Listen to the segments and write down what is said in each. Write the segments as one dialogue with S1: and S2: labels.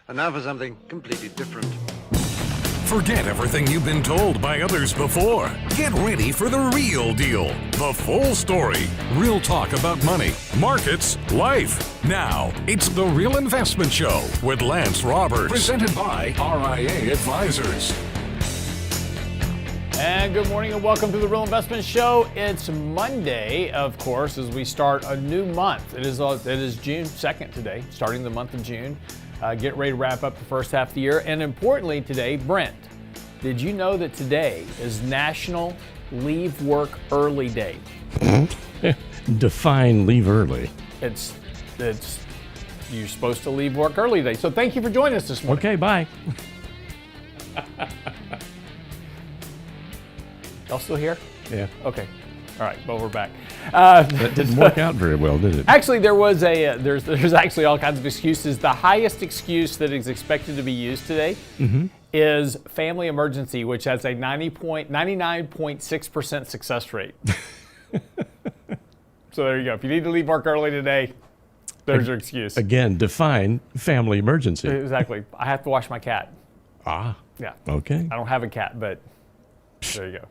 S1: And now for something completely different.
S2: Forget everything you've been told by others before. Get ready for the real deal, the full story. Real talk about money, markets, life. Now, it's The Real Investment Show with Lance Roberts. Presented by RIA Advisors.
S3: And good morning and welcome to The Real Investment Show. It's Monday, of course, as we start a new month. It is June 2nd today, starting the month of June. Get ready to wrap up the first half of the year. And importantly today, Brent, did you know that today is National Leave Work Early Day?
S4: Define leave early.
S3: It's you're supposed to leave work early today. So thank you for joining us this morning.
S4: Okay, bye.
S3: Y'all still here?
S4: Yeah.
S3: Okay. All right. Well, we're back.
S4: That didn't work out very well, did it?
S3: Actually, there's actually all kinds of excuses. The highest excuse that is expected to be used today is family emergency, which has a 99.6% success rate. So there you go. If you need to leave work early today, there's your excuse.
S4: Again, define family emergency.
S3: Exactly. I have to wash my cat.
S4: Ah.
S3: Yeah.
S4: Okay.
S3: I don't have a cat, but there you go.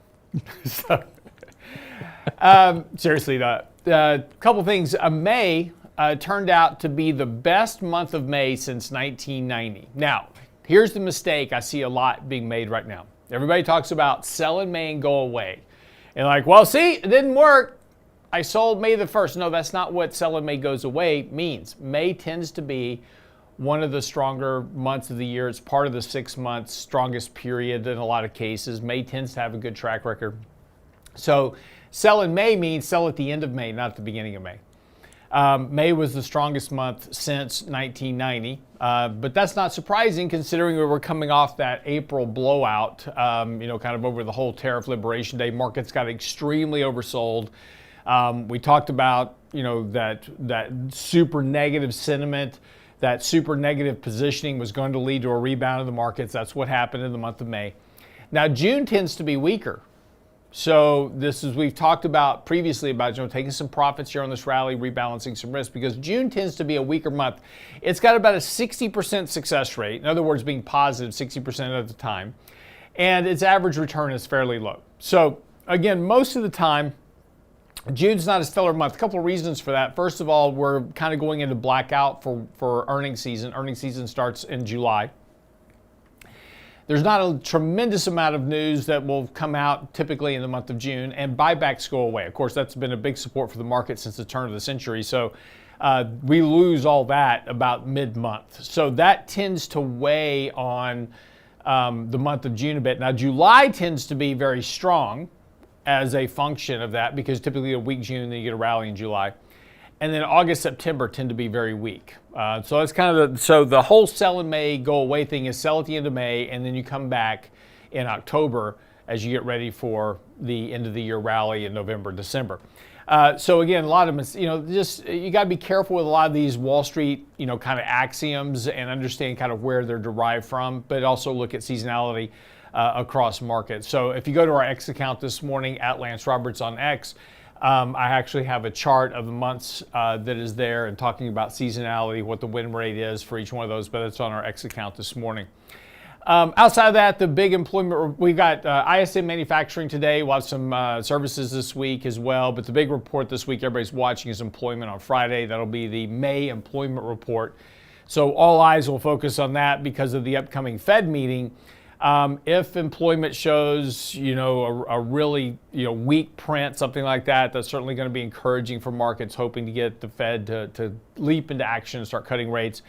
S3: So, seriously, a couple things. May turned out to be the best month of May since 1990. Now, here's the mistake I see a lot being made right now. Everybody talks about sell in May and go away. And like, well, see, it didn't work. I sold May the 1st. No, that's not what sell in May goes away means. May tends to be one of the stronger months of the year. It's part of the 6 months strongest period in a lot of cases. May tends to have a good track record. So sell in May means sell at the end of May, not at the beginning of May. May was the strongest month since 1990, but that's not surprising considering we were coming off that April blowout, kind of over the whole tariff liberation day. Markets got extremely oversold. We talked about, that super negative sentiment. That super negative positioning was going to lead to a rebound in the markets. That's what happened in the month of May. Now, June tends to be weaker. So we've talked about previously about taking some profits here on this rally, rebalancing some risk, because June tends to be a weaker month. It's got about a 60% success rate. In other words, being positive 60% of the time. And its average return is fairly low. So again, most of the time, June's not a stellar month. A couple of reasons for that. First of all, we're kind of going into blackout for earnings season. Earnings season starts in July. There's not a tremendous amount of news that will come out typically in the month of June, and buybacks go away. Of course, that's been a big support for the market since the turn of the century. So we lose all that about mid-month. So that tends to weigh on the month of June a bit. Now, July tends to be very strong as a function of that, because typically a weak June, then you get a rally in July. And then August, September tend to be very weak. So that's kind of the whole sell in May, go away thing is sell at the end of May, and then you come back in October as you get ready for the end of the year rally in November, December. So again, a lot of them, you got to be careful with a lot of these Wall Street, kind of axioms and understand kind of where they're derived from, but also look at seasonality across markets. So if you go to our X account this morning at Lance Roberts on X, I actually have a chart of the months that is there and talking about seasonality, what the win rate is for each one of those, but it's on our X account this morning. Outside of that, the big employment, we've got ISM manufacturing today. We'll have some services this week as well, but the big report this week everybody's watching is employment on Friday. That'll be the May employment report. So all eyes will focus on that because of the upcoming Fed meeting. If employment shows, a really, weak print, something like that, that's certainly going to be encouraging for markets, hoping to get the Fed to leap into action and start cutting rates.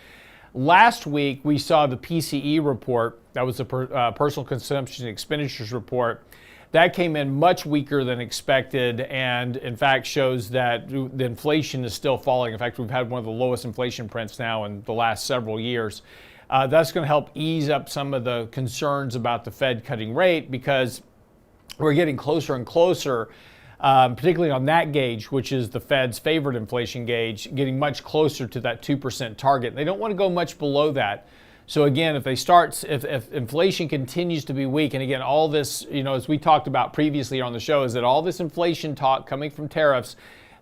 S3: Last week, we saw the PCE report. That was the personal consumption expenditures report. That came in much weaker than expected, and in fact shows that the inflation is still falling. In fact, we've had one of the lowest inflation prints now in the last several years. That's going to help ease up some of the concerns about the Fed cutting rate, because we're getting closer and closer, particularly on that gauge, which is the Fed's favorite inflation gauge, getting much closer to that 2% target. They don't want to go much below that. So again, if inflation continues to be weak, and again, all this, as we talked about previously on the show, is that all this inflation talk coming from tariffs,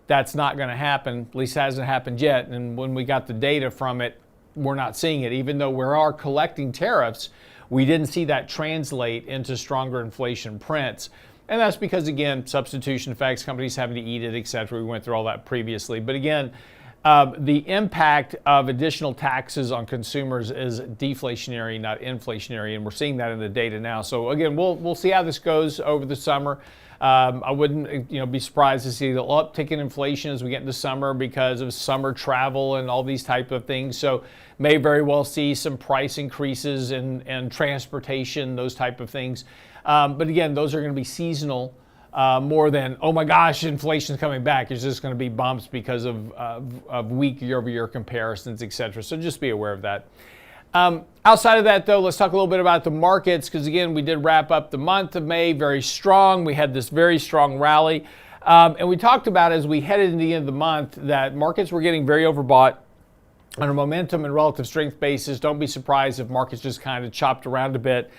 S3: that's not going to happen, at least hasn't happened yet. And when we got the data from it, we're not seeing it. Even though we are collecting tariffs, we didn't see that translate into stronger inflation prints. And that's because, again, substitution effects, companies having to eat it, et cetera. We went through all that previously. But again, the impact of additional taxes on consumers is deflationary, not inflationary, and we're seeing that in the data now. So again, we'll see how this goes over the summer. I wouldn't be surprised to see the uptick in inflation as we get into summer because of summer travel and all these type of things. So may very well see some price increases in transportation, those type of things. But again, those are going to be seasonal. More than, oh my gosh, inflation's coming back. It's just going to be bumps because of weak year-over-year comparisons, et cetera. So just be aware of that. Outside of that, though, let's talk a little bit about the markets, because again, we did wrap up the month of May very strong. We had this very strong rally. And we talked about as we headed into the end of the month that markets were getting very overbought on a momentum and relative strength basis. Don't be surprised if markets just kind of chopped around a bit.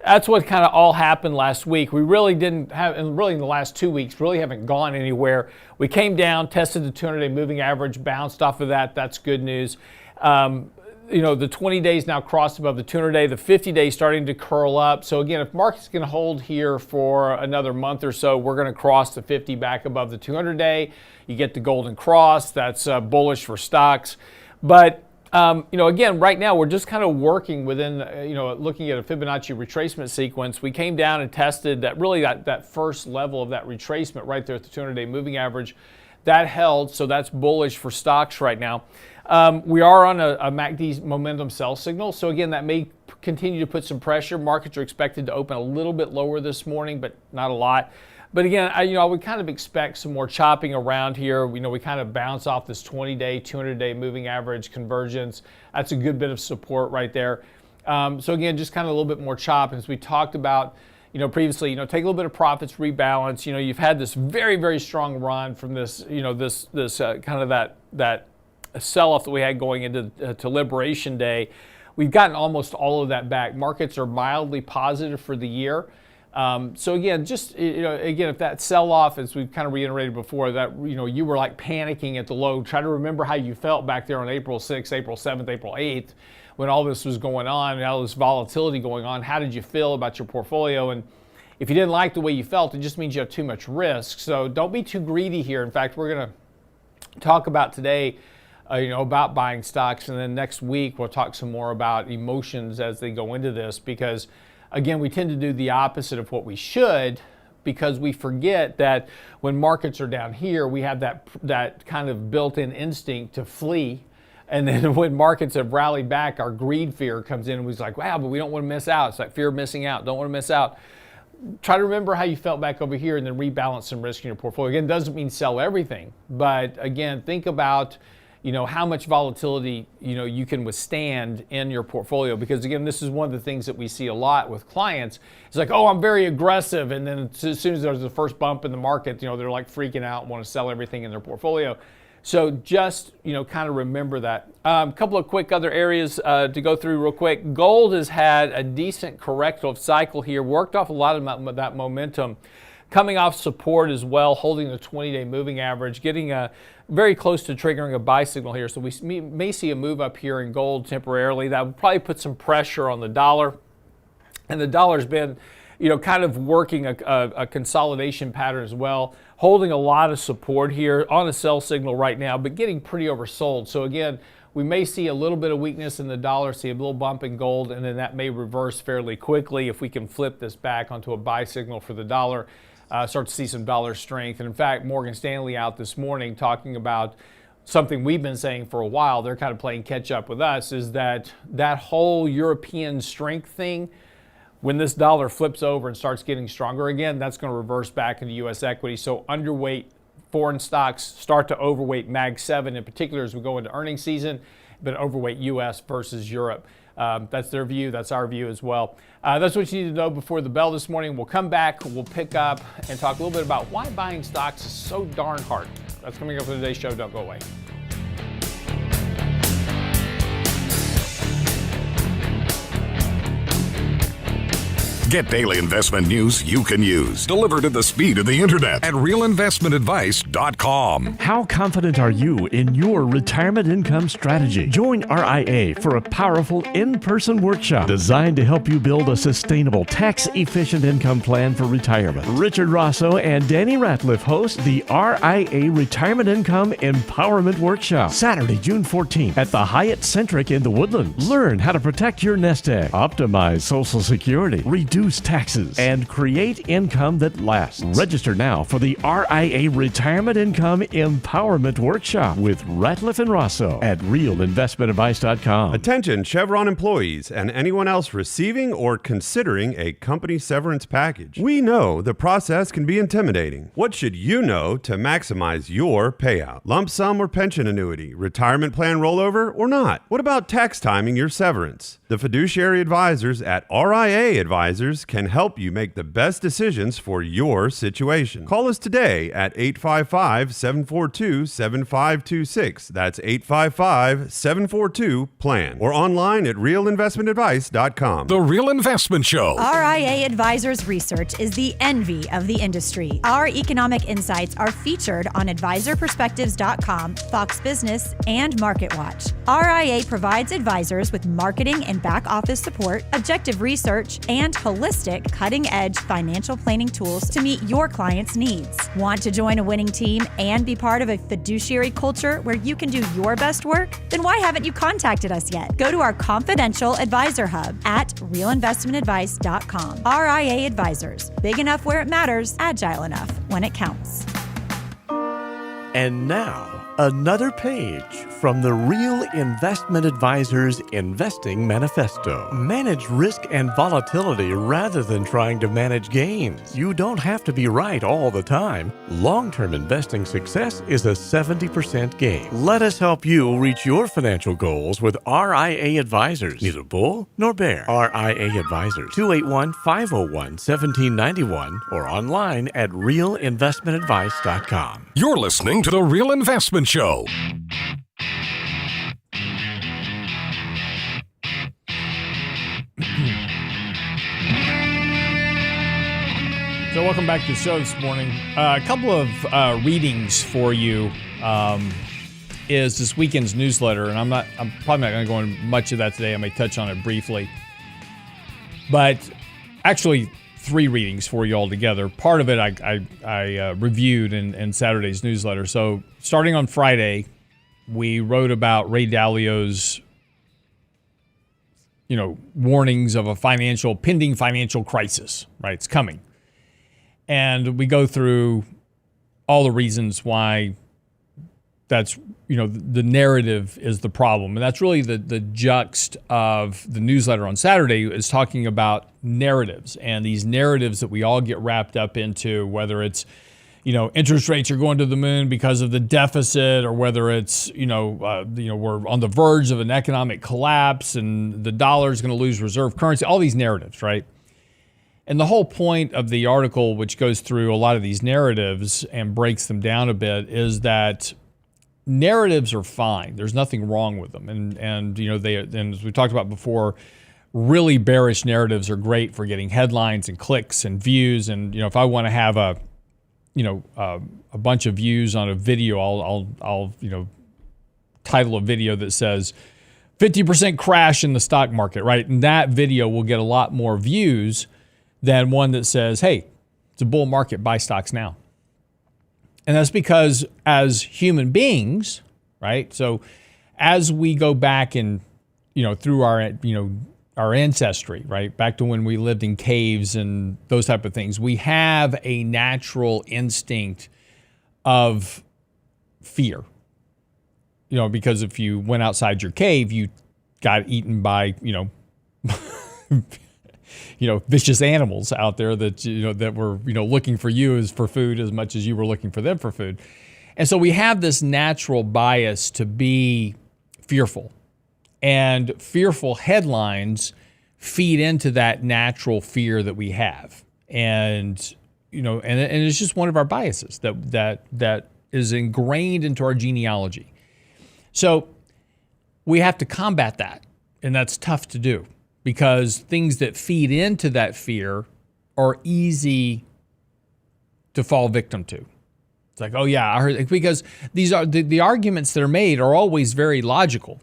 S3: That's what kind of all happened last week. We really didn't have, and really in the last 2 weeks, really haven't gone anywhere. We came down, tested the 200-day moving average, bounced off of that. That's good news. The 20 days now crossed above the 200-day, the 50-day starting to curl up. So again, if market's going to hold here for another month or so, we're going to cross the 50 back above the 200-day. You get the golden cross. That's bullish for stocks. But again, right now we're just kind of working within, looking at a Fibonacci retracement sequence. We came down and tested that first level of that retracement right there at the 200-day moving average. That held, so that's bullish for stocks right now. We are on a MACD momentum sell signal, so again, that may continue to put some pressure. Markets are expected to open a little bit lower this morning, but not a lot. But again, I would kind of expect some more chopping around here. We kind of bounce off this 20-day, 200-day moving average convergence. That's a good bit of support right there. So again, just kind of a little bit more chop. As we talked about, previously, take a little bit of profits, rebalance. You've had this very, very strong run from this, this kind of that sell-off that we had going into Liberation Day. We've gotten almost all of that back. Markets are mildly positive for the year. So again, just, if that sell-off, as we've kind of reiterated before, that, you were like panicking at the low, try to remember how you felt back there on April 6th, April 7th, April 8th, when all this was going on, and all this volatility going on. How did you feel about your portfolio? And if you didn't like the way you felt, it just means you have too much risk. So don't be too greedy here. In fact, we're going to talk about today, about buying stocks, and then next week we'll talk some more about emotions as they go into this, because again, we tend to do the opposite of what we should, because we forget that when markets are down here, we have that kind of built-in instinct to flee. And then when markets have rallied back, our greed fear comes in and we're like, wow, but we don't want to miss out. It's like fear of missing out. Don't want to miss out. Try to remember how you felt back over here and then rebalance some risk in your portfolio. Again, doesn't mean sell everything, but again, think about how much volatility, you can withstand in your portfolio. Because again, this is one of the things that we see a lot with clients. It's like, oh, I'm very aggressive. And then as soon as there's the first bump in the market, they're like freaking out and want to sell everything in their portfolio. So just, kind of remember that. A couple of quick other areas to go through real quick. Gold has had a decent corrective cycle here, worked off a lot of that momentum, coming off support as well, holding the 20-day moving average, getting very close to triggering a buy signal here. So we may see a move up here in gold temporarily. That would probably put some pressure on the dollar. And the dollar's been, kind of working a consolidation pattern as well, holding a lot of support here on a sell signal right now, but getting pretty oversold. So again, we may see a little bit of weakness in the dollar, see a little bump in gold, and then that may reverse fairly quickly if we can flip this back onto a buy signal for the dollar. Start to see some dollar strength. And in fact, Morgan Stanley out this morning talking about something we've been saying for a while. They're kind of playing catch up with us, is that whole European strength thing, when this dollar flips over and starts getting stronger again, that's going to reverse back into U.S. equity. So underweight foreign stocks start to overweight Mag 7 in particular as we go into earnings season, but overweight U.S. versus Europe. That's their view. That's our view as well. That's what you need to know before the bell this morning. We'll come back. We'll pick up and talk a little bit about why buying stocks is so darn hard. That's coming up for today's show. Don't go away.
S2: Get daily investment news you can use, delivered at the speed of the internet at realinvestmentadvice.com.
S4: How confident are you in your retirement income strategy? Join RIA for a powerful in-person workshop designed to help you build a sustainable, tax-efficient income plan for retirement. Richard Rosso and Danny Ratliff host the RIA Retirement Income Empowerment Workshop, Saturday, June 14th at the Hyatt Centric in the Woodlands. Learn how to protect your nest egg, optimize Social Security, reduce taxes, and create income that lasts. Register now for the RIA Retirement Income Empowerment Workshop with Ratliff and Rosso at realinvestmentadvice.com.
S5: Attention Chevron employees and anyone else receiving or considering a company severance package. We know the process can be intimidating. What should you know to maximize your payout? Lump sum or pension annuity, retirement plan rollover or not? What about tax timing your severance? The fiduciary advisors at RIA Advisors can help you make the best decisions for your situation. Call us today at 855-742-7526. That's 855-742-PLAN. Or online at realinvestmentadvice.com.
S2: The Real Investment Show.
S6: RIA Advisors Research is the envy of the industry. Our economic insights are featured on advisorperspectives.com, Fox Business, and MarketWatch. RIA provides advisors with marketing and back office support, objective research, and holistic, cutting-edge financial planning tools to meet your clients' needs. Want to join a winning team and be part of a fiduciary culture where you can do your best work? Then why haven't you contacted us yet? Go to our confidential advisor hub at realinvestmentadvice.com. RIA Advisors. Big enough where it matters, agile enough when it counts.
S4: And now, another page from the Real Investment Advisors Investing Manifesto. Manage risk and volatility rather than trying to manage gains. You don't have to be right all the time. Long-term investing success is a 70% gain. Let us help you reach your financial goals with RIA Advisors. Neither bull nor bear. RIA Advisors, 281-501-1791 or online at realinvestmentadvice.com.
S2: You're listening to The Real Investment Show.
S3: So welcome back to the show this morning. A couple of readings for you is this weekend's newsletter, and I'm probably not going to go into much of that today. I may touch on it briefly, but actually 3 readings for you all together. Part of it I reviewed in Saturday's newsletter. So starting on Friday, we wrote about Ray Dalio's warnings of a pending financial crisis. Right, it's coming. And we go through all the reasons why that's, the narrative is the problem. And that's really the juxt of the newsletter on Saturday is talking about narratives and these narratives that we all get wrapped up into, whether it's, interest rates are going to the moon because of the deficit, or whether it's, we're on the verge of an economic collapse and the dollar is going to lose reserve currency, all these narratives, right? And the whole point of the article, which goes through a lot of these narratives and breaks them down a bit, is that narratives are fine. There's nothing wrong with them. And as we talked about before, really bearish narratives are great for getting headlines and clicks and views. And, if I want to have a bunch of views on a video, I'll title a video that says 50% crash in the stock market, right? And that video will get a lot more views than one that says, hey, it's a bull market, buy stocks now. And that's because as human beings, right? So as we go back and, through our ancestry, right? Back to when we lived in caves and those type of things, we have a natural instinct of fear. Because if you went outside your cave, you got eaten by, vicious animals out there that, that were, looking for you as for food as much as you were looking for them for food. And so we have this natural bias to be fearful, and fearful headlines feed into that natural fear that we have. And, and it's just one of our biases that is ingrained into our genealogy. So we have to combat that, and that's tough to do. because things that feed into that fear are easy to fall victim to. It's like, oh yeah, I heard, because these are the arguments that are made are always very logical.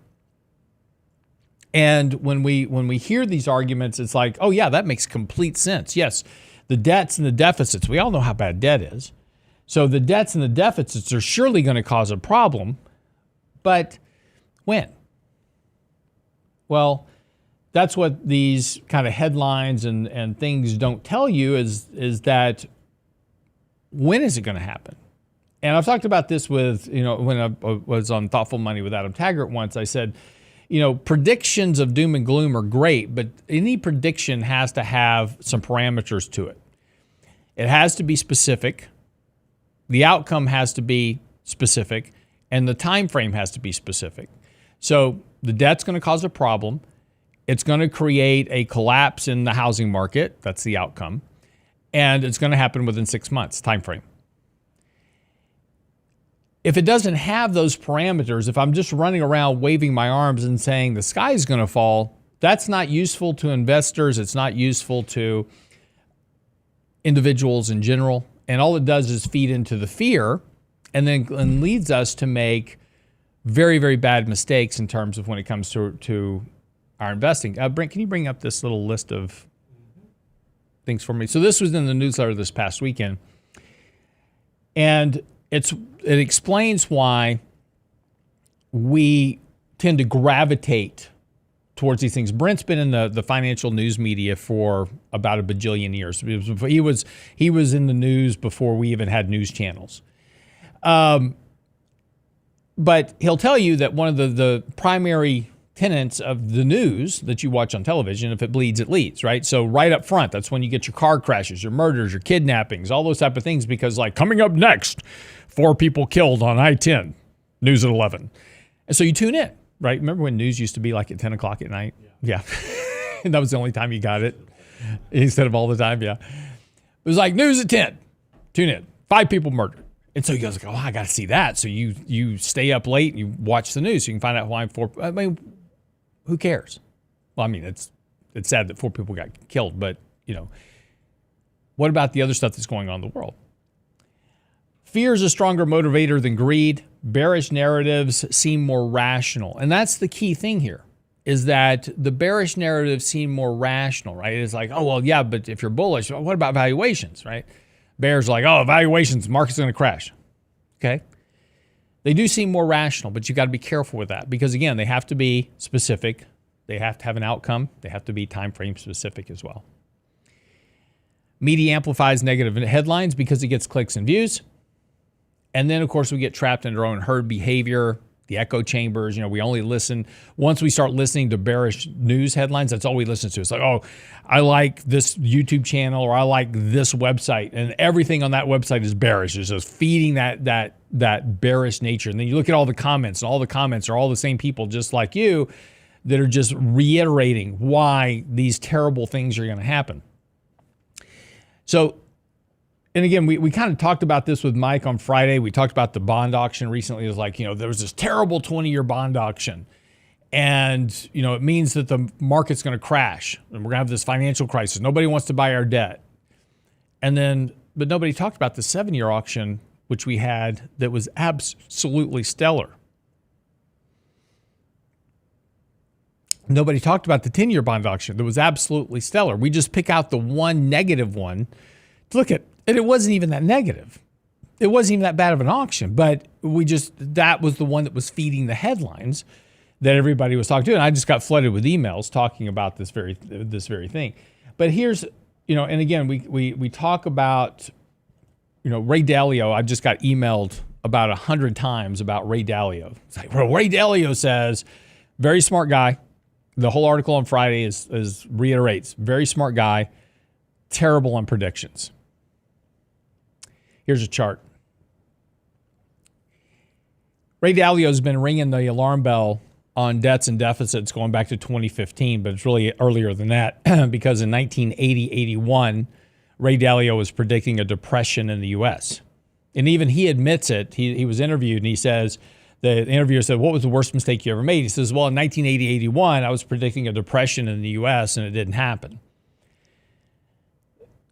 S3: And when we hear these arguments, it's like, oh yeah, that makes complete sense. Yes, the debts and the deficits, we all know how bad debt is. So the debts and the deficits are surely going to cause a problem, but when? Well, that's what these kind of headlines and things don't tell you is that when is it going to happen? And I've talked about this with, when I was on Thoughtful Money with Adam Taggart once, I said, predictions of doom and gloom are great, but any prediction has to have some parameters to it. It has to be specific. The outcome has to be specific, and the time frame has to be specific. So the debt's going to cause a problem. It's going to create a collapse in the housing market. That's the outcome. And it's going to happen within 6 months, time frame. If it doesn't have those parameters, if I'm just running around waving my arms and saying the sky is going to fall, that's not useful to investors. It's not useful to individuals in general. And all it does is feed into the fear and leads us to make very, very bad mistakes in terms of when it comes to our investing. Brent, can you bring up this little list of things for me? So this was in the newsletter this past weekend. And it explains why we tend to gravitate towards these things. Brent's been in the financial news media for about a bajillion years. He was in the news before we even had news channels. But he'll tell you that one of the primary tenets of the news that you watch on television, if it bleeds, it leads, right? So right up front, that's when you get your car crashes, your murders, your kidnappings, all those type of things, because like coming up next, 4 people killed on I-10, news at 11. And so you tune in, right? Remember when news used to be like at 10 o'clock at night? Yeah. And that was the only time you got it instead of all the time. Yeah. It was like news at 10, tune in, 5 people murdered. And so you guys go, oh, I got to see that. So you stay up late and you watch the news so you can find out why 4, I mean, who cares? Well, I mean, it's sad that 4 people got killed, but, what about the other stuff that's going on in the world? Fear is a stronger motivator than greed. Bearish narratives seem more rational. And that's the key thing here, is that the bearish narratives seem more rational, right? It's like, oh, well, yeah, but if you're bullish, what about valuations, right? Bears are like, oh, valuations, market's going to crash. Okay? They do seem more rational, but you got to be careful with that because, again, they have to be specific. They have to have an outcome. They have to be time frame specific as well. Media amplifies negative headlines because it gets clicks and views. And then, of course, we get trapped in our own herd behavior, the echo chambers. We only listen. Once we start listening to bearish news headlines, that's all we listen to. It's like, oh, I like this YouTube channel or I like this website. And everything on that website is bearish. It's just feeding that bearish nature. And then you look at all the comments, and all the comments are all the same people just like you that are just reiterating why these terrible things are going to happen. So, and again, we kind of talked about this with Mike on Friday. We talked about the bond auction recently. It was like, there was this terrible 20-year bond auction. And, it means that the market's going to crash. And we're going to have this financial crisis. Nobody wants to buy our debt. But nobody talked about the 7-year auction, which we had, that was absolutely stellar. Nobody talked about the 10-year bond auction that was absolutely stellar. We just pick out the one negative one to look at. And it wasn't even that negative. It wasn't even that bad of an auction, but that was the one that was feeding the headlines that everybody was talking to. And I just got flooded with emails talking about this very thing. But here's, and again, we talk about, Ray Dalio. I just got emailed about 100 times about Ray Dalio. It's like, well, Ray Dalio says, very smart guy. The whole article on Friday is reiterates, very smart guy, terrible on predictions. Here's a chart. Ray Dalio has been ringing the alarm bell on debts and deficits going back to 2015, but it's really earlier than that because in 1980-81, Ray Dalio was predicting a depression in the U.S. And even he admits it. He was interviewed and he says the interviewer said, what was the worst mistake you ever made? He says, well, in 1980-81, I was predicting a depression in the U.S. and it didn't happen.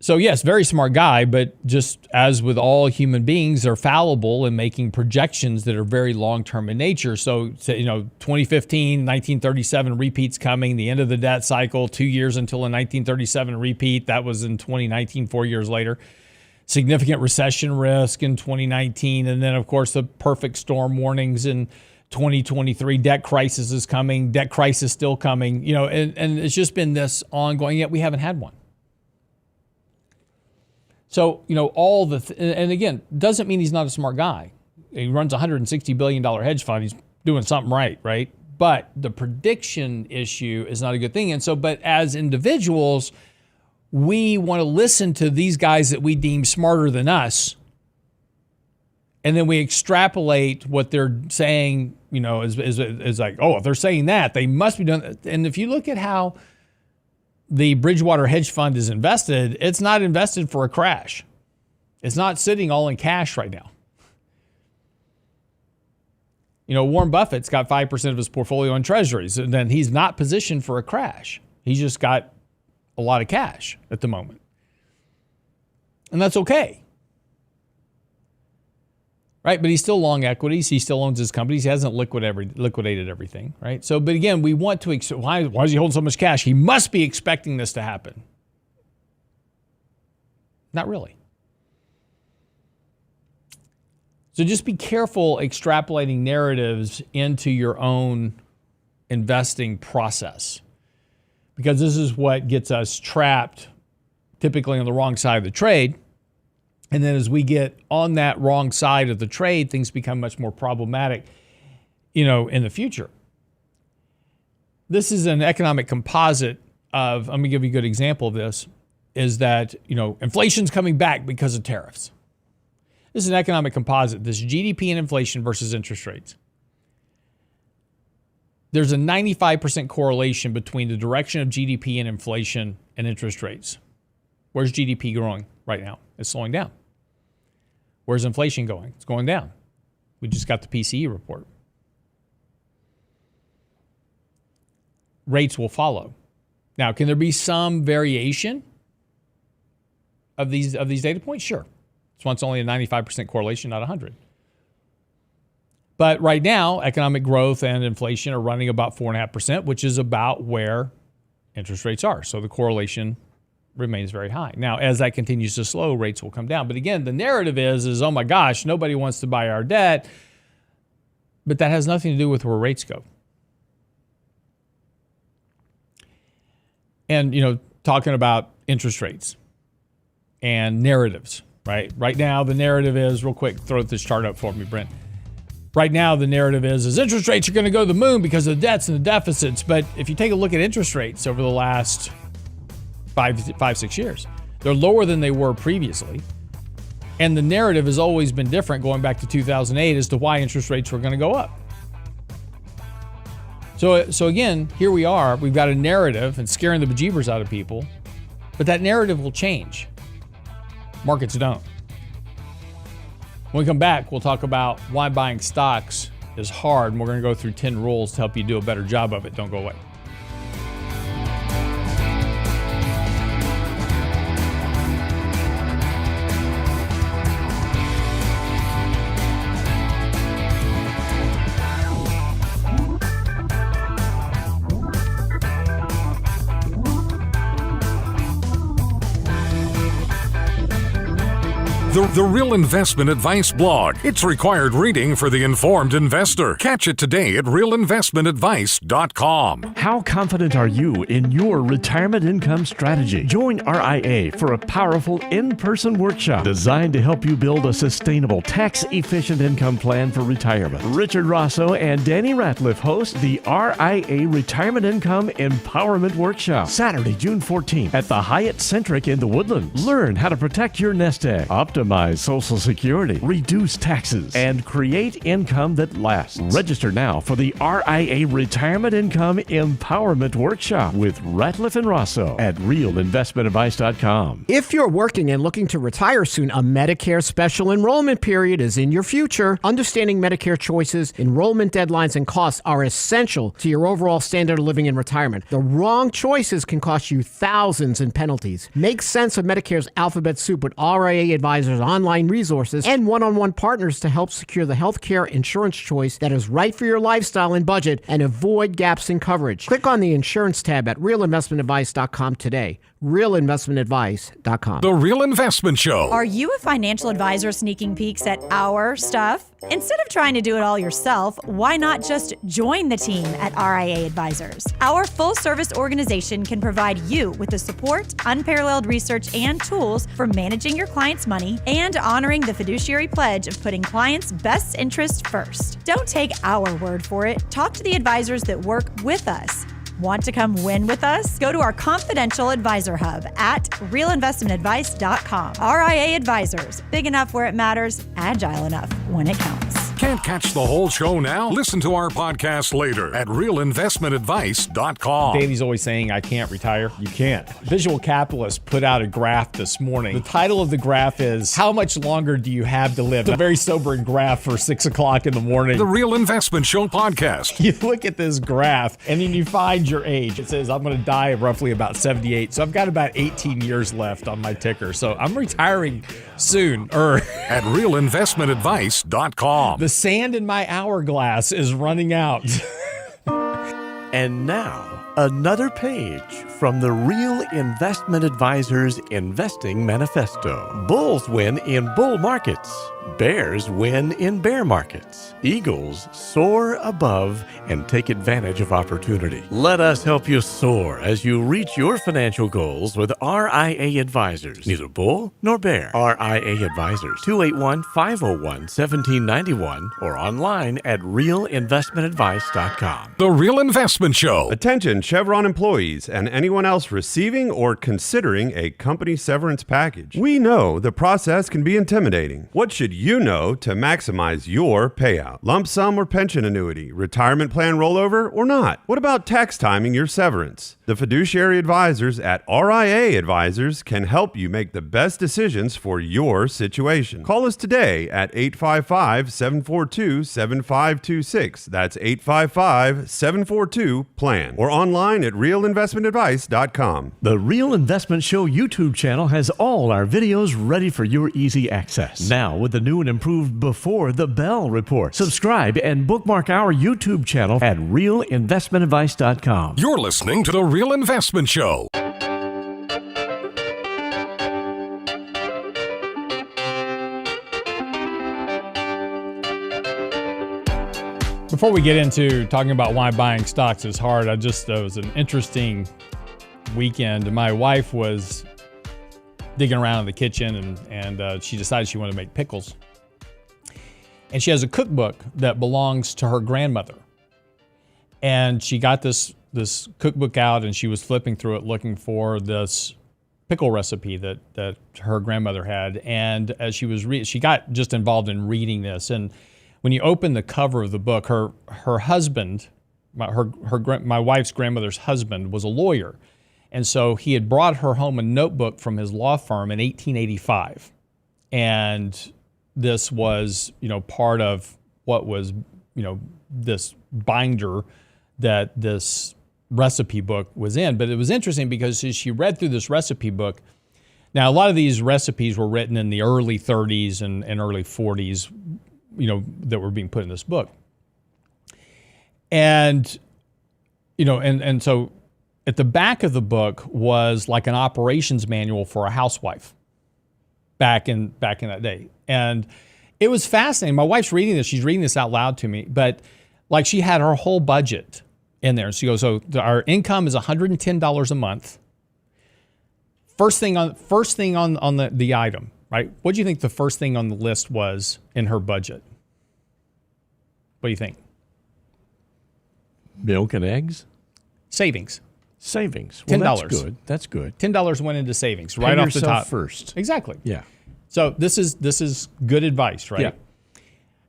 S3: So yes, very smart guy, but just as with all human beings, they're fallible in making projections that are very long-term in nature. So, 2015, 1937 repeats coming, the end of the debt cycle, 2 years until a 1937 repeat. That was in 2019, 4 years later. Significant recession risk in 2019. And then, of course, the perfect storm warnings in 2023. Debt crisis is coming. Debt crisis still coming. And it's just been this ongoing, yet we haven't had one. So, and again, doesn't mean he's not a smart guy. He runs a $160 billion hedge fund. He's doing something right? But the prediction issue is not a good thing. And so, but as individuals, we want to listen to these guys that we deem smarter than us. And then we extrapolate what they're saying, is like, oh, if they're saying that, they must be doing that. And if you look at how the Bridgewater hedge fund is invested, it's not invested for a crash. It's not sitting all in cash right now. Warren Buffett's got 5% of his portfolio in treasuries, and then he's not positioned for a crash. He's just got a lot of cash at the moment. And that's okay. Right? But he's still long equities. He still owns his companies. He hasn't liquidated everything. Right? So, but again, we want to, why is he holding so much cash? He must be expecting this to happen. Not really. So just be careful extrapolating narratives into your own investing process, because this is what gets us trapped typically on the wrong side of the trade. And then as we get on that wrong side of the trade, things become much more problematic, in the future. This is an economic composite of, let me give you a good example of this, is that, inflation's coming back because of tariffs. This is an economic composite, this GDP and inflation versus interest rates. There's a 95% correlation between the direction of GDP and inflation and interest rates. Where's GDP growing right now? It's slowing down. Where's inflation going? It's going down. We just got the PCE report. Rates will follow. Now, can there be some variation of these data points? Sure. This one's only a 95% correlation, not 100. But right now, economic growth and inflation are running about 4.5%, which is about where interest rates are. So the correlation remains very high. Now, as that continues to slow, rates will come down. But again, the narrative is, oh my gosh, nobody wants to buy our debt. But that has nothing to do with where rates go. And, talking about interest rates and narratives, right? Right now, the narrative is, real quick, throw this chart up for me, Brent. Right now, the narrative is interest rates are going to go to the moon because of the debts and the deficits. But if you take a look at interest rates over the last 5-6 years, they're lower than they were previously. And the narrative has always been different going back to 2008 as to why interest rates were going to go up. So again, here we are. We've got a narrative and scaring the bejeebers out of people. But that narrative will change. Markets don't. When we come back, we'll talk about why buying stocks is hard. And we're going to go through 10 rules to help you do a better job of it. Don't go away.
S2: The Real Investment Advice blog. It's required reading for the informed investor. Catch it today at realinvestmentadvice.com.
S4: How confident are you in your retirement income strategy? Join RIA for a powerful in-person workshop designed to help you build a sustainable, tax-efficient income plan for retirement. Richard Rosso and Danny Ratliff host the RIA Retirement Income Empowerment Workshop, Saturday, June 14th at the Hyatt Centric in the Woodlands. Learn how to protect your nest egg, optimize optimize Social Security, reduce taxes, and create income that lasts. Register now for the RIA Retirement Income Empowerment Workshop with Ratliff and Rosso at realinvestmentadvice.com.
S7: If you're working and looking to retire soon, a Medicare special enrollment period is in your future. Understanding Medicare choices, enrollment deadlines, and costs are essential to your overall standard of living in retirement. The wrong choices can cost you thousands in penalties. Make sense of Medicare's alphabet soup with RIA Advisors online resources and one-on-one partners to help secure the healthcare insurance choice that is right for your lifestyle and budget and avoid gaps in coverage. Click on the insurance tab at realinvestmentadvice.com today. realinvestmentadvice.com.
S2: The Real Investment Show.
S6: Are you a financial advisor sneaking peeks at our stuff? Instead of trying to do it all yourself, why not just join the team at RIA Advisors? Our full-service organization can provide you with the support, unparalleled research, and tools for managing your clients' money and honoring the fiduciary pledge of putting clients' best interests first. Don't take our word for it. Talk to the advisors that work with us. Want to come win with us? Go to our confidential advisor hub at realinvestmentadvice.com. RIA Advisors, big enough where it matters, agile enough when it counts.
S2: Can't catch the whole show now? Listen to our podcast later at realinvestmentadvice.com.
S3: Davey's always saying, I can't retire. You can't. Visual Capitalist put out a graph this morning. The title of the graph is, How Much Longer Do You Have to Live? It's a very sobering graph for 6 o'clock in the morning.
S2: The Real Investment Show podcast.
S3: You look at this graph, and then you find your age. It says, I'm going to die roughly about 78. So I've got about 18 years left on my ticker. So I'm retiring soon.
S2: At realinvestmentadvice.com.
S3: The sand in my hourglass is running out.
S4: And now, another page from the Real Investment Advisors Investing Manifesto. Bulls win in bull markets. Bears win in bear markets. Eagles soar above and take advantage of opportunity. Let us help you soar as you reach your financial goals with RIA Advisors. Neither bull nor bear. RIA Advisors, 281-501-1791 or online at realinvestmentadvice.com.
S2: The Real Investment Show.
S5: Attention Chevron employees and anyone else receiving or considering a company severance package. We know the process can be intimidating. What should you know to maximize your payout? Lump sum or pension annuity, retirement plan rollover or not? What about tax timing your severance? The fiduciary advisors at RIA Advisors can help you make the best decisions for your situation. Call us today at 855-742-7526. That's 855-742-PLAN or online at realinvestmentadvice.com.
S4: The Real Investment Show YouTube channel has all our videos ready for your easy access. Now with the new and improved Before the Bell report. Subscribe and bookmark our YouTube channel at realinvestmentadvice.com.
S2: You're listening to The Real Investment Show.
S3: Before we get into talking about why buying stocks is hard, it was an interesting weekend. My wife was digging around in the kitchen and she decided she wanted to make pickles. And she has a cookbook that belongs to her grandmother. And she got this cookbook out and she was flipping through it looking for this pickle recipe that her grandmother had. And as she was she got just involved in reading this. And when you open the cover of the book, her husband, my wife's grandmother's husband, was a lawyer. And so he had brought her home a notebook from his law firm in 1885. And this was, part of what was, this binder that this recipe book was in. But it was interesting because as she read through this recipe book, now a lot of these recipes were written in the early 30s and early 40s, that were being put in this book. And, and so at the back of the book was like an operations manual for a housewife back in that day. And it was fascinating. My wife's reading this. She's reading this out loud to me. But like she had her whole budget in there. She goes, so our income is $110 a month. First thing on the item, right? What do you think the first thing on the list was in her budget? What do you think?
S4: Milk and eggs?
S3: Savings.
S4: Savings. Well,
S3: $10.
S4: That's good.
S3: $10 went into savings right
S4: Pay
S3: off the
S4: yourself
S3: top.
S4: first.
S3: Exactly.
S4: Yeah.
S3: So this is good advice, right?
S7: Yeah.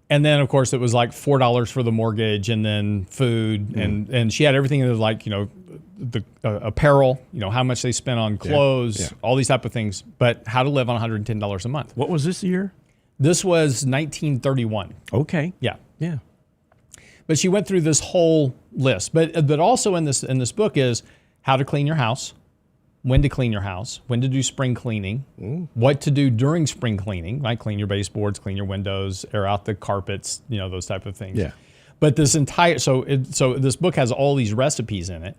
S3: And then, of course, it was like $4 for the mortgage, and then food, and she had everything that was like, the apparel, how much they spent on clothes, all these type of things, but how to live on $110 a month.
S4: What was this year?
S3: This was 1931.
S4: Okay.
S3: Yeah.
S4: Yeah.
S3: But she went through this whole list. But also in this book is how to clean your house, when to clean your house, when to do spring cleaning, what to do during spring cleaning, like clean your baseboards, clean your windows, air out the carpets, those type of things. Yeah. But this entire so this book has all these recipes in it.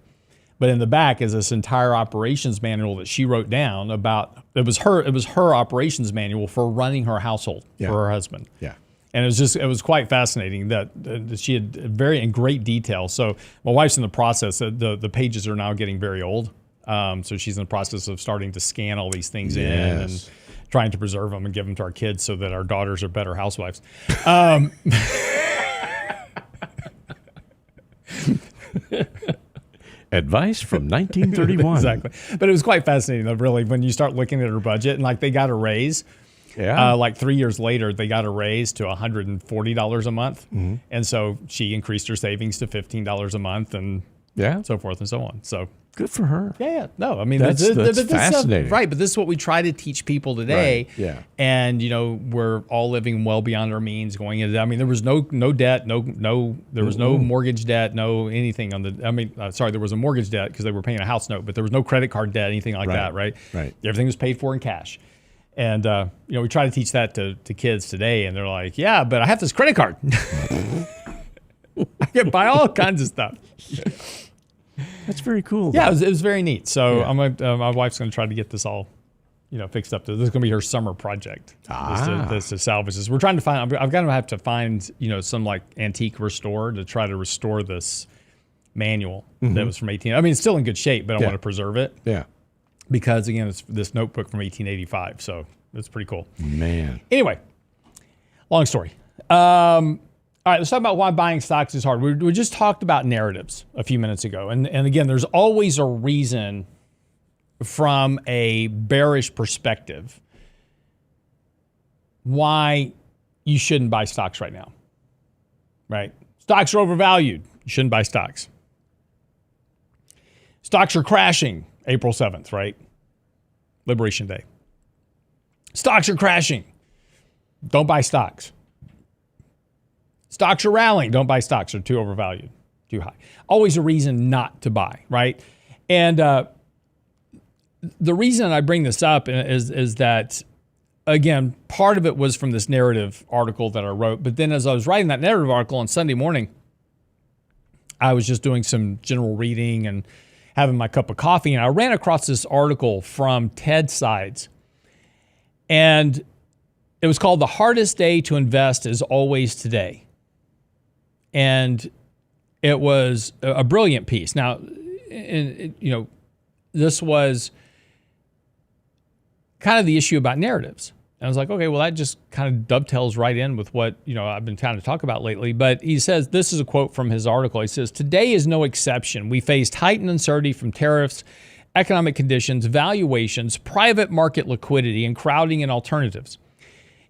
S3: But in the back is this entire operations manual that she wrote down about. It was her operations manual for running her household for her husband. Yeah. And it was quite fascinating that she had very in great detail. So my wife's in the process. The pages are now getting very old. So she's in the process of starting to scan all these things in and trying to preserve them and give them to our kids so that our daughters are better housewives.
S4: Advice from 1931.
S3: Exactly. But it was quite fascinating, though, really, when you start looking at her budget. And, they got a raise. Yeah. 3 years later, they got a raise to $140 a month. Mm-hmm. And so she increased her savings to $15 a month and so forth and so on. So
S4: good for her.
S3: Yeah. No, I mean,
S4: that's fascinating.
S3: Right. But this is what we try to teach people today.
S4: Right. Yeah.
S3: And, we're all living well beyond our means going into that. I mean, there was no debt, there was no mortgage debt, no anything on there was a mortgage debt because they were paying a house note, but there was no credit card debt, anything like that. Right. Right. Everything was paid for in cash. And, we try to teach that to kids today, and they're like, yeah, but I have this credit card. I can buy all kinds of stuff.
S4: That's very cool.
S3: Yeah, it was very neat. So my wife's going to try to get this all, fixed up. This is going to be her summer project. This to salvage this. We're trying to find. I've got to have to find some antique restore to try to restore this manual that was from 18. I mean, it's still in good shape, but I want to preserve it. Yeah. Because again, it's this notebook from 1885, so it's pretty cool.
S4: Man.
S3: Anyway, long story. All right, let's talk about why buying stocks is hard. We just talked about narratives a few minutes ago. And again, there's always a reason from a bearish perspective why you shouldn't buy stocks right now, right? Stocks are overvalued. You shouldn't buy stocks. Stocks are crashing April 7th, right? Liberation Day. Stocks are crashing. Don't buy stocks. Stocks are rallying. Don't buy stocks. They're too overvalued, too high. Always a reason not to buy, right? And the reason I bring this up is that, again, part of it was from this narrative article that I wrote. But then as I was writing that narrative article on Sunday morning, I was just doing some general reading and having my cup of coffee. And I ran across this article from Ted Sides. And it was called "The Hardest Day to Invest is Always Today." And it was a brilliant piece. Now, this was kind of the issue about narratives. And I was like, okay, well, that just kind of dovetails right in with what, I've been trying to talk about lately. But he says, this is a quote from his article. He says, "Today is no exception. We faced heightened uncertainty from tariffs, economic conditions, valuations, private market liquidity, and crowding in alternatives.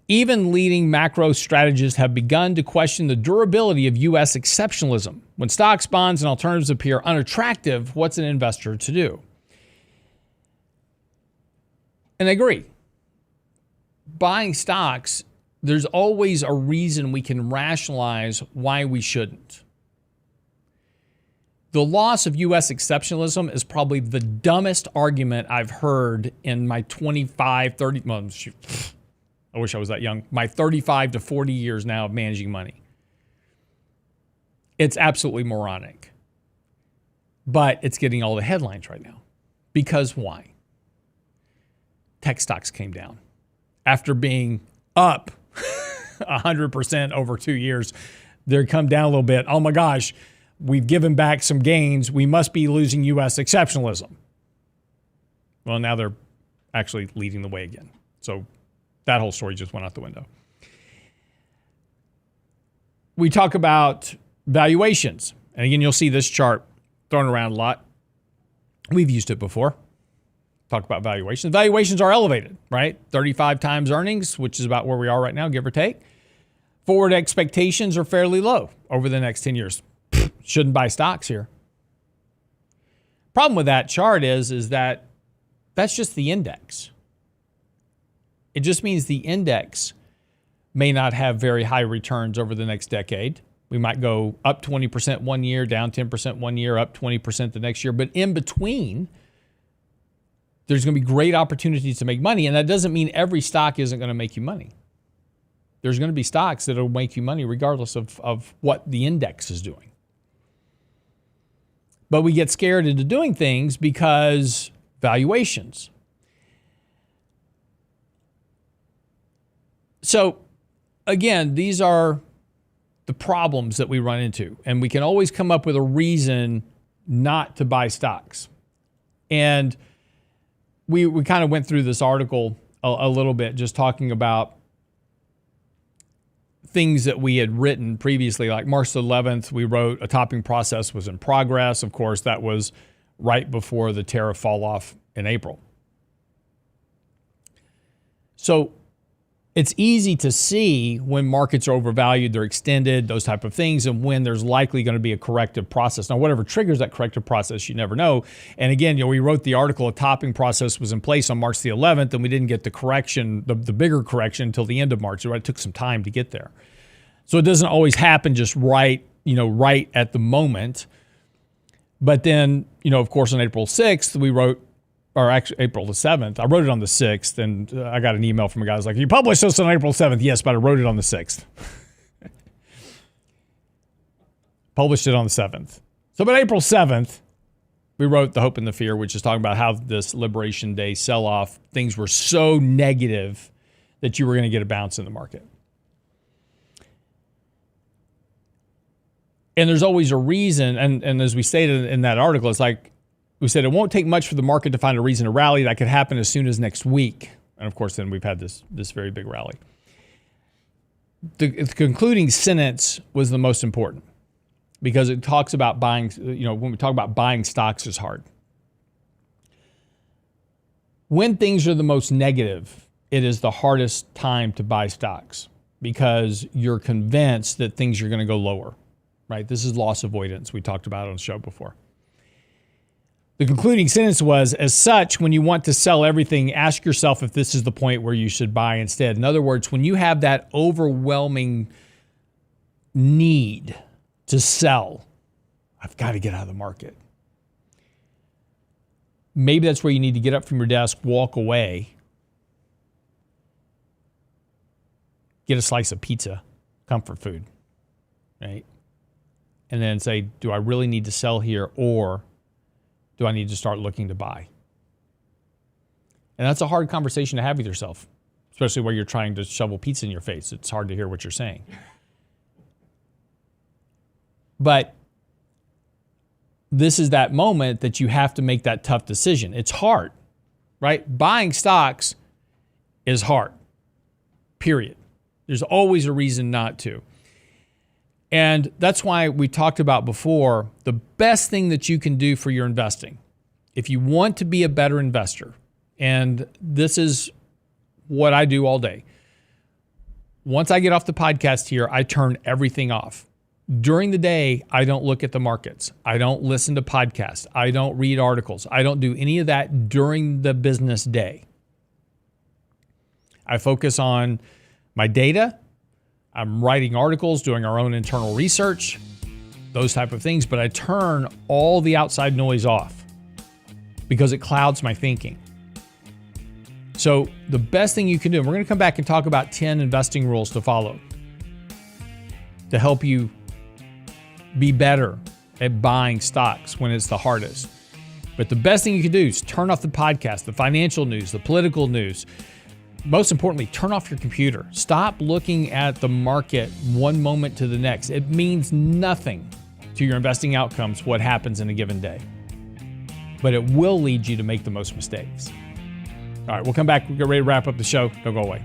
S3: Even leading macro strategists have begun to question the durability of U.S. exceptionalism. When stocks, bonds, and alternatives appear unattractive, what's an investor to do?" And I agree. Buying stocks, there's always a reason we can rationalize why we shouldn't. The loss of U.S. exceptionalism is probably the dumbest argument I've heard in my 25, 30, well, shoot, I wish I was that young, my 35 to 40 years now of managing money. It's absolutely moronic. But it's getting all the headlines right now. Because why? Tech stocks came down. After being up 100% over 2 years, they're come down a little bit. Oh my gosh, we've given back some gains. We must be losing U.S. exceptionalism. Well, now they're actually leading the way again. So that whole story just went out the window. We talk about valuations. And again, you'll see this chart thrown around a lot. We've used it before. talk about valuations. Valuations are elevated, right? 35 times earnings, which is about where we are right now, give or take. Forward expectations are fairly low over the next 10 years. Shouldn't buy stocks here. Problem with that chart is that that's just the index. It just means the index may not have very high returns over the next decade. We might go up 20% one year, down 10% one year, up 20% the next year. But in between, there's going to be great opportunities to make money. And that doesn't mean every stock isn't going to make you money. There's going to be stocks that will make you money regardless of what the index is doing. But we get scared into doing things because valuations. So, again, these are the problems that we run into. And we can always come up with a reason not to buy stocks. And we kind of went through this article a little bit, just talking about things that we had written previously. Like March 11th, we wrote a topping process was in progress. Of course, that was right before the tariff fall off in April. So it's easy to see when markets are overvalued, they're extended, those type of things, and when there's likely going to be a corrective process. Now, whatever triggers that corrective process, you never know. And again, we wrote the article, a topping process was in place on March the 11th, and we didn't get the correction, the bigger correction, until the end of March. It took some time to get there. So it doesn't always happen just right at the moment. But then, of course, on April 6th, we wrote, or actually April the 7th, I wrote it on the 6th, and I got an email from a guy who was like, you published this on April 7th. Yes, but I wrote it on the 6th. Published it on the 7th. So by April 7th, we wrote The Hope and the Fear, which is talking about how this Liberation Day sell-off, things were so negative that you were going to get a bounce in the market. And there's always a reason, and as we stated in that article, it's like, we said it won't take much for the market to find a reason to rally. That could happen as soon as next week. And of course, then we've had this very big rally. The concluding sentence was the most important because it talks about buying, when we talk about buying stocks is hard. When things are the most negative, it is the hardest time to buy stocks because you're convinced that things are going to go lower, right? This is loss avoidance. We talked about it on the show before. The concluding sentence was, as such, when you want to sell everything, ask yourself if this is the point where you should buy instead. In other words, when you have that overwhelming need to sell, I've got to get out of the market. Maybe that's where you need to get up from your desk, walk away, get a slice of pizza, comfort food, right? And then say, do I really need to sell here, or do I need to start looking to buy? And that's a hard conversation to have with yourself, especially where you're trying to shovel pizza in your face. It's hard to hear what you're saying. But this is that moment that you have to make that tough decision. It's hard, right? Buying stocks is hard, period. There's always a reason not to. And that's why we talked about before, the best thing that you can do for your investing, if you want to be a better investor, and this is what I do all day. Once I get off the podcast here, I turn everything off. During the day, I don't look at the markets. I don't listen to podcasts. I don't read articles. I don't do any of that during the business day. I focus on my data. I'm writing articles, doing our own internal research, those type of things, but I turn all the outside noise off because it clouds my thinking. So the best thing you can do, and we're going to come back and talk about 10 investing rules to follow to help you be better at buying stocks when it's the hardest. But the best thing you can do is turn off the podcast, the financial news, the political news. Most importantly, turn off your computer. Stop looking at the market one moment to the next. It means nothing to your investing outcomes what happens in a given day. But it will lead you to make the most mistakes. All right, we'll come back. We'll get ready to wrap up the show. Don't go away.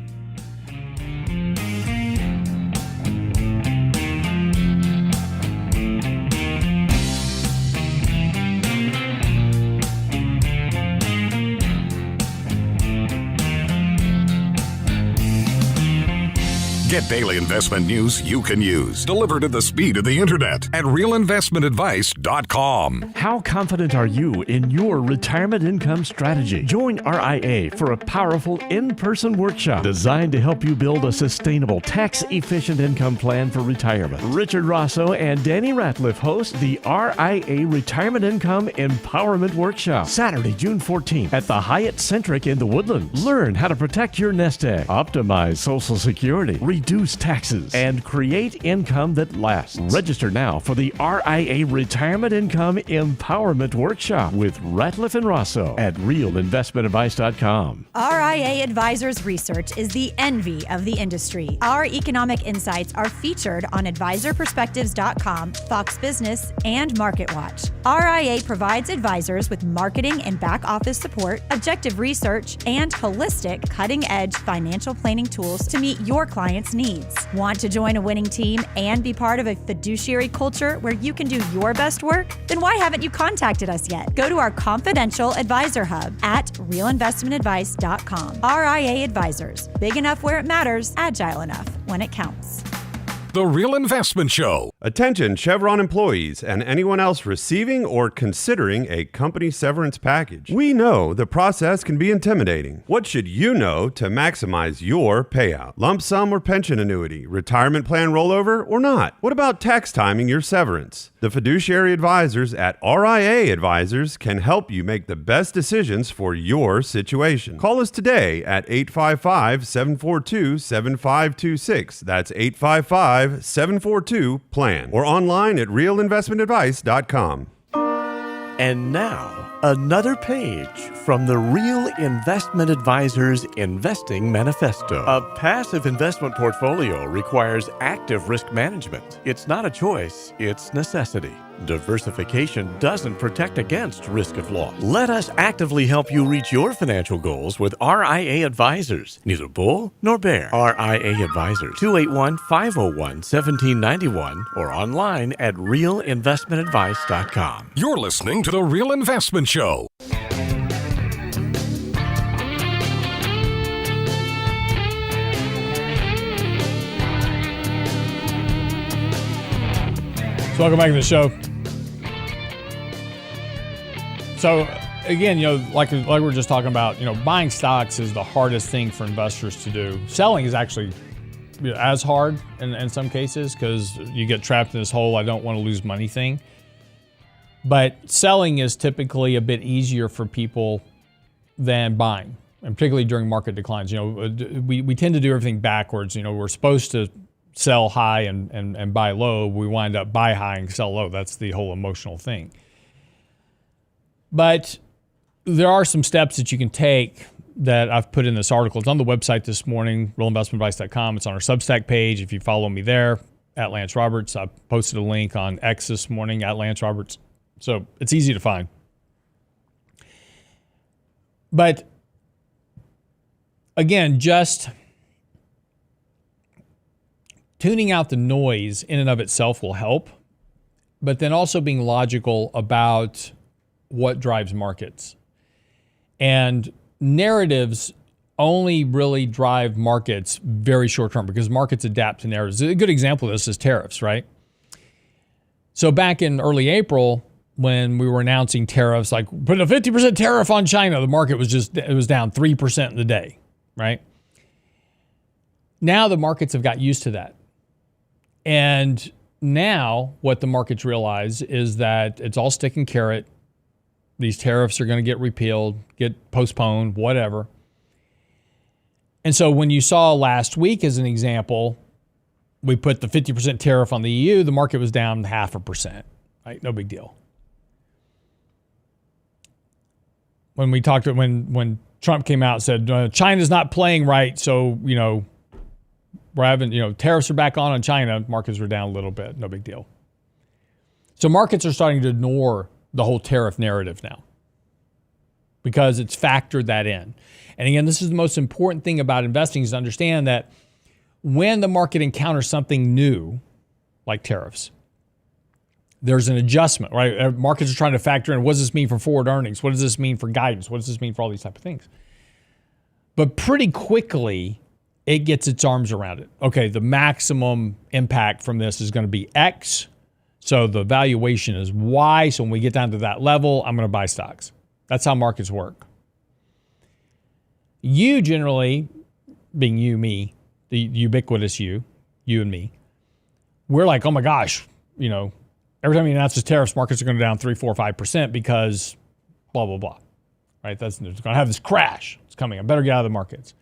S2: Get daily investment news you can use, delivered at the speed of the internet at realinvestmentadvice.com.
S4: How confident are you in your retirement income strategy? Join RIA for a powerful in-person workshop designed to help you build a sustainable, tax-efficient income plan for retirement. Richard Rosso and Danny Ratliff host the RIA Retirement Income Empowerment Workshop, Saturday, June 14th at the Hyatt Centric in the Woodlands. Learn how to protect your nest egg, optimize Social Security, reduce taxes, and create income that lasts. Register now for the RIA Retirement Income Empowerment Workshop with Ratliff and Rosso at realinvestmentadvice.com.
S6: RIA Advisors Research is the envy of the industry. Our economic insights are featured on advisorperspectives.com, Fox Business, and MarketWatch. RIA provides advisors with marketing and back office support, objective research, and holistic, cutting-edge financial planning tools to meet your clients' needs. Want to join a winning team and be part of a fiduciary culture where you can do your best work? Then why haven't you contacted us yet? Go to our confidential advisor hub at realinvestmentadvice.com. RIA Advisors. Big enough where it matters, agile enough when it counts.
S2: The Real Investment Show.
S5: Attention Chevron employees and anyone else receiving or considering a company severance package. We know the process can be intimidating. What should you know to maximize your payout? Lump sum or pension annuity, retirement plan rollover or not? What about tax timing your severance? The fiduciary advisors at RIA Advisors can help you make the best decisions for your situation. Call us today at 855-742-7526. That's 855-742-PLAN or online at realinvestmentadvice.com.
S4: And now, another page from the Real Investment Advisors Investing Manifesto. A passive investment portfolio requires active risk management. It's not a choice, it's necessity. Diversification doesn't protect against risk of loss. Let us actively help you reach your financial goals with RIA Advisors. Neither bull nor bear. RIA Advisors, 281-501-1791 or online at realinvestmentadvice.com.
S2: You're listening to The Real Investment Show.
S3: So welcome back to the show. So again, like we were just talking about, buying stocks is the hardest thing for investors to do. Selling is actually as hard in some cases because you get trapped in this whole I don't want to lose money thing. But selling is typically a bit easier for people than buying, and particularly during market declines. We tend to do everything backwards. We're supposed to sell high and buy low. We wind up buy high and sell low. That's the whole emotional thing. But there are some steps that you can take that I've put in this article. It's on the website this morning, realinvestmentadvice.com. It's on our Substack page. If you follow me there, at Lance Roberts. I posted a link on X this morning, at Lance Roberts. So it's easy to find. But again, just tuning out the noise in and of itself will help, but then also being logical about what drives markets. And narratives only really drive markets very short term because markets adapt to narratives. A good example of this is tariffs, right? So back in early April, when we were announcing tariffs, like put a 50% tariff on China, the market was down 3% in the day, right? Now the markets have got used to that. And now what the markets realize is that it's all stick and carrot. These tariffs are going to get repealed, get postponed, whatever. And so when you saw last week as an example, we put the 50% tariff on the EU, the market was down 0.5%, right? No big deal. When we talked, when Trump came out and said, China's not playing right, so, we're having, tariffs are back on China, markets were down a little bit, no big deal. So markets are starting to ignore the whole tariff narrative now because it's factored that in. And again, this is the most important thing about investing is to understand that when the market encounters something new, like tariffs, there's an adjustment, right? Markets are trying to factor in, what does this mean for forward earnings? What does this mean for guidance? What does this mean for all these type of things? But pretty quickly, it gets its arms around it. Okay, the maximum impact from this is going to be X. So the valuation is Y. So when we get down to that level, I'm going to buy stocks. That's how markets work. You generally, being you, me, the ubiquitous you and me, we're like, oh my gosh, every time he announces tariffs, markets are going to down 3, 4, 5% because blah, blah, blah. Right? It's going to have this crash. It's coming. I better get out of the markets.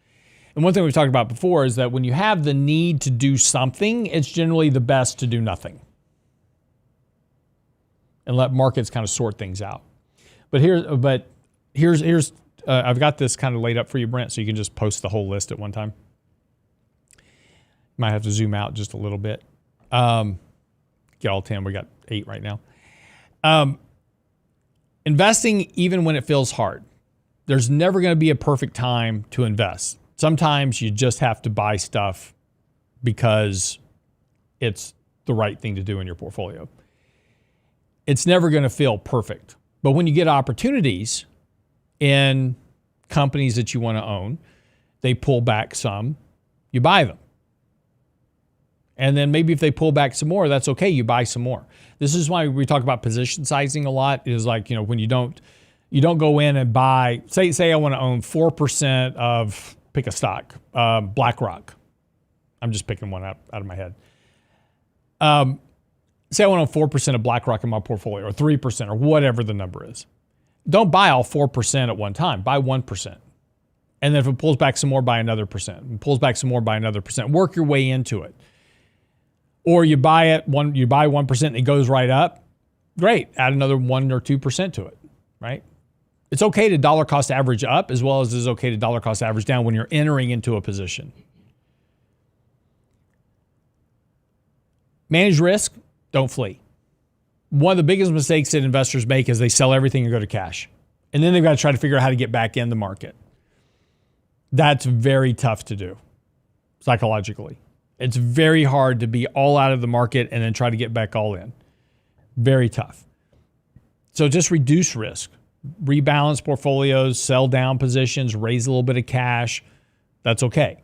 S3: And one thing we've talked about before is that when you have the need to do something, it's generally the best to do nothing and let markets kind of sort things out. But here's I've got this kind of laid up for you, Brent, so you can just post the whole list at one time. Might have to zoom out just a little bit. Get all 10. We got 8 right now. Investing, even when it feels hard. There's never going to be a perfect time to invest. Sometimes you just have to buy stuff because it's the right thing to do in your portfolio. It's never going to feel perfect. But when you get opportunities in companies that you want to own, they pull back some, you buy them. And then maybe if they pull back some more, that's okay, you buy some more. This is why we talk about position sizing a lot, is like, when you don't go in and buy, say I want to own 4% of, pick a stock, BlackRock. I'm just picking one out of my head. Say I want to own 4% of BlackRock in my portfolio, or 3%, or whatever the number is. Don't buy all 4% at one time. Buy 1%. And then if it pulls back some more, buy another percent. And pulls back some more, buy another percent. Work your way into it. Or you buy 1% and it goes right up. Great. Add another 1 or 2% to it, right? It's okay to dollar cost average up as well as it's okay to dollar cost average down when you're entering into a position. Manage risk, don't flee. One of the biggest mistakes that investors make is they sell everything and go to cash. And then they've got to try to figure out how to get back in the market. That's very tough to do psychologically. It's very hard to be all out of the market and then try to get back all in. Very tough. So just reduce risk. Rebalance portfolios, sell down positions, raise a little bit of cash. That's okay.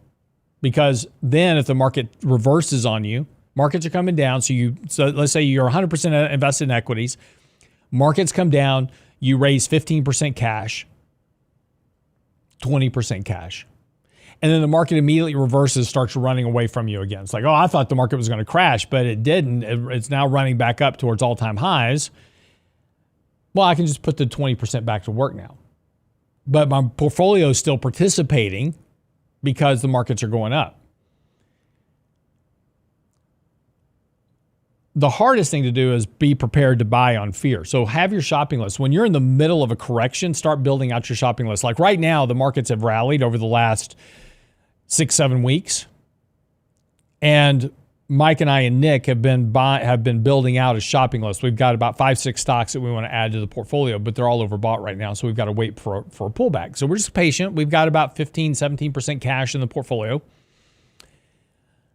S3: Because then if the market reverses on you, markets are coming down. So let's say you're 100% invested in equities. Markets come down. You raise 15% cash, 20% cash. And then the market immediately reverses, starts running away from you again. It's like, oh, I thought the market was going to crash, but it didn't. It's now running back up towards all-time highs. Well, I can just put the 20% back to work now. But my portfolio is still participating because the markets are going up. The hardest thing to do is be prepared to buy on fear. So have your shopping list. When you're in the middle of a correction, start building out your shopping list. Like right now, the markets have rallied over the last 6-7 weeks. And Mike and I and Nick have been building out a shopping list. We've got about 5-6 stocks that we want to add to the portfolio, but they're all overbought right now. So we've got to wait for a pullback. So we're just patient. We've got about 15-17% cash in the portfolio.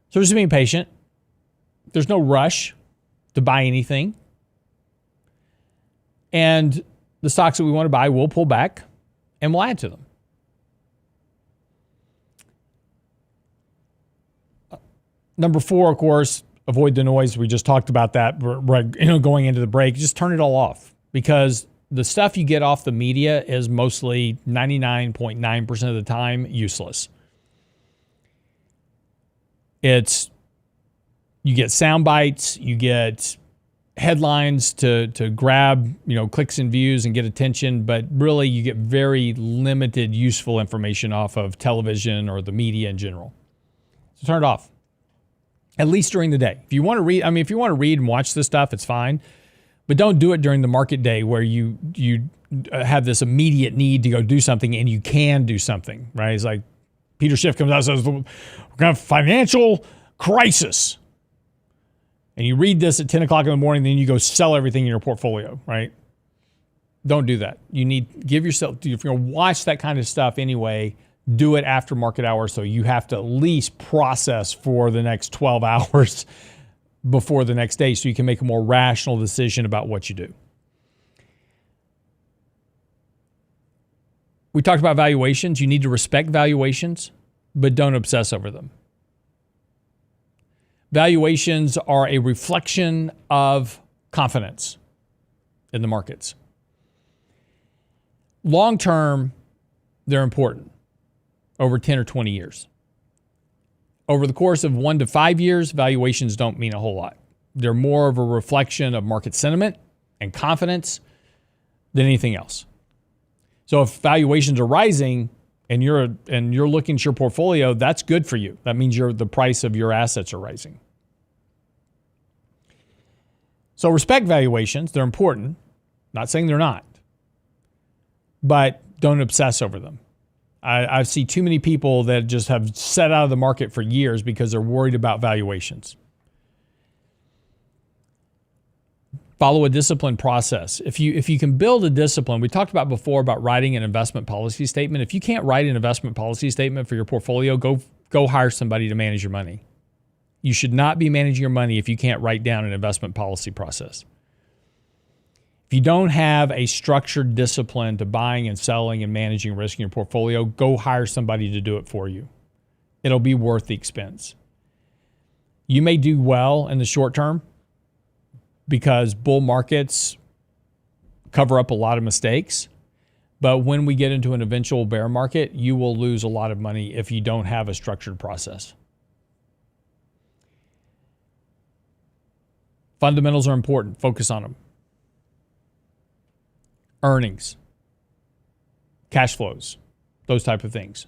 S3: So we're just being patient. There's no rush to buy anything. And the stocks that we want to buy, we'll pull back and we'll add to them. Number 4, of course, avoid the noise. We just talked about that. We're going into the break. Just turn it all off, because the stuff you get off the media is mostly 99.9% of the time useless. You get sound bites, you get headlines to grab, clicks and views and get attention, but really you get very limited useful information off of television or the media in general. So turn it off. At least during the day. If you want to read, if you want to read and watch this stuff, it's fine. But don't do it during the market day where you have this immediate need to go do something and you can do something, right? It's like Peter Schiff comes out and says, we're going to have a financial crisis. And you read this at 10 o'clock in the morning, then you go sell everything in your portfolio, right? Don't do that. Give yourself, if you're going to watch that kind of stuff anyway, do it after market hours, so you have to at least process for the next 12 hours before the next day so you can make a more rational decision about what you do. We talked about valuations. You need to respect valuations. but don't obsess over them. Valuations are a reflection of confidence in the markets. Long term, they're important over 10 or 20 years. Over the course of 1 to 5 years, valuations don't mean a whole lot. They're more of a reflection of market sentiment and confidence than anything else. So if valuations are rising and you're looking at your portfolio, that's good for you. That means the price of your assets are rising. So respect valuations. They're important. Not saying they're not. But don't obsess over them. I see too many people that just have sat out of the market for years because they're worried about valuations. Follow a disciplined process. If you can build a discipline, we talked about before about writing an investment policy statement. If you can't write an investment policy statement for your portfolio, go hire somebody to manage your money. You should not be managing your money if you can't write down an investment policy process. If you don't have a structured discipline to buying and selling and managing risk in your portfolio, go hire somebody to do it for you. It'll be worth the expense. You may do well in the short term because bull markets cover up a lot of mistakes. But when we get into an eventual bear market, you will lose a lot of money if you don't have a structured process. Fundamentals are important. Focus on them. Earnings, cash flows, those type of things.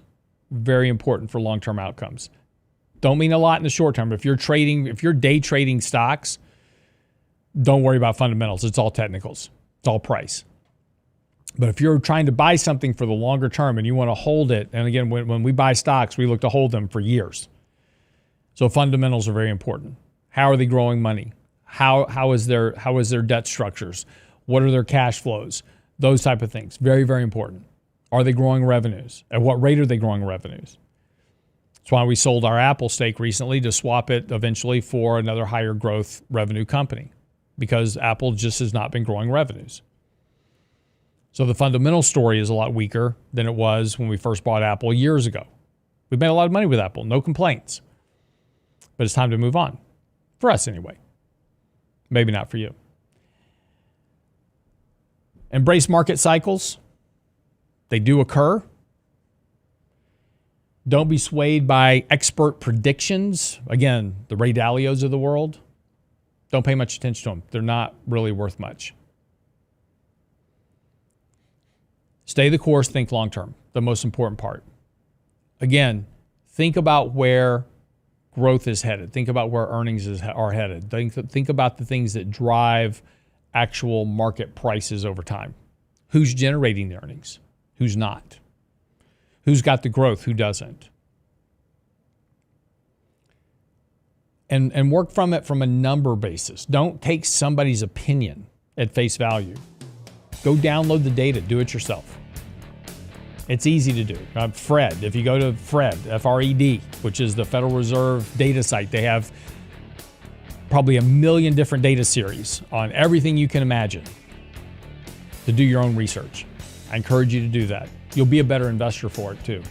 S3: Very important for long-term outcomes. Don't mean a lot in the short term. If you're day trading stocks, don't worry about fundamentals. It's all technicals. It's all price. But if you're trying to buy something for the longer term and you want to hold it, and again, when we buy stocks, we look to hold them for years. So fundamentals are very important. How are they growing money? How is their debt structures? What are their cash flows? Those type of things. Very, very important. Are they growing revenues? At what rate are they growing revenues? That's why we sold our Apple stake recently to swap it eventually for another higher growth revenue company, because Apple just has not been growing revenues. So the fundamental story is a lot weaker than it was when we first bought Apple years ago. We've made a lot of money with Apple, no complaints. But it's time to move on. For us anyway. Maybe not for you. Embrace market cycles. They do occur. Don't be swayed by expert predictions. Again, the Ray Dalios of the world. Don't pay much attention to them. They're not really worth much. Stay the course, think long term. The most important part. Again, think about where growth is headed. Think about where earnings are headed. Think about the things that drive actual market prices over time. Who's generating the earnings? Who's not? Who's got the growth? Who doesn't? And work from it from a number basis. Don't take somebody's opinion at face value. Go download the data. Do it yourself. It's easy to do. Fred, if you go to Fred, F-R-E-D, which is the Federal Reserve data site, they have probably 1 million different data series on everything you can imagine to do your own research. I encourage you to do that. You'll be a better investor for it too.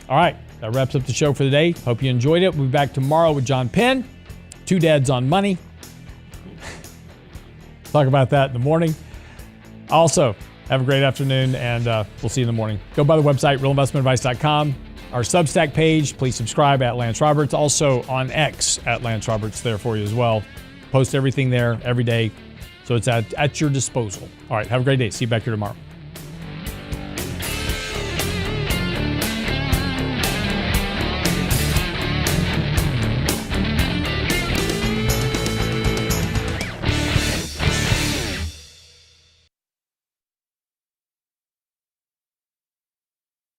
S3: All right, that wraps up the show for the day. Hope you enjoyed it. We'll be back tomorrow with John Penn, Two Dads on Money. Talk about that in the morning. Also, have a great afternoon, and we'll see you in the morning. Go by the website, realinvestmentadvice.com. Our Substack page, please subscribe at Lance Roberts. Also on X at Lance Roberts there for you as well. Post everything there every day, so it's at your disposal. All right, have a great day. See you back here tomorrow.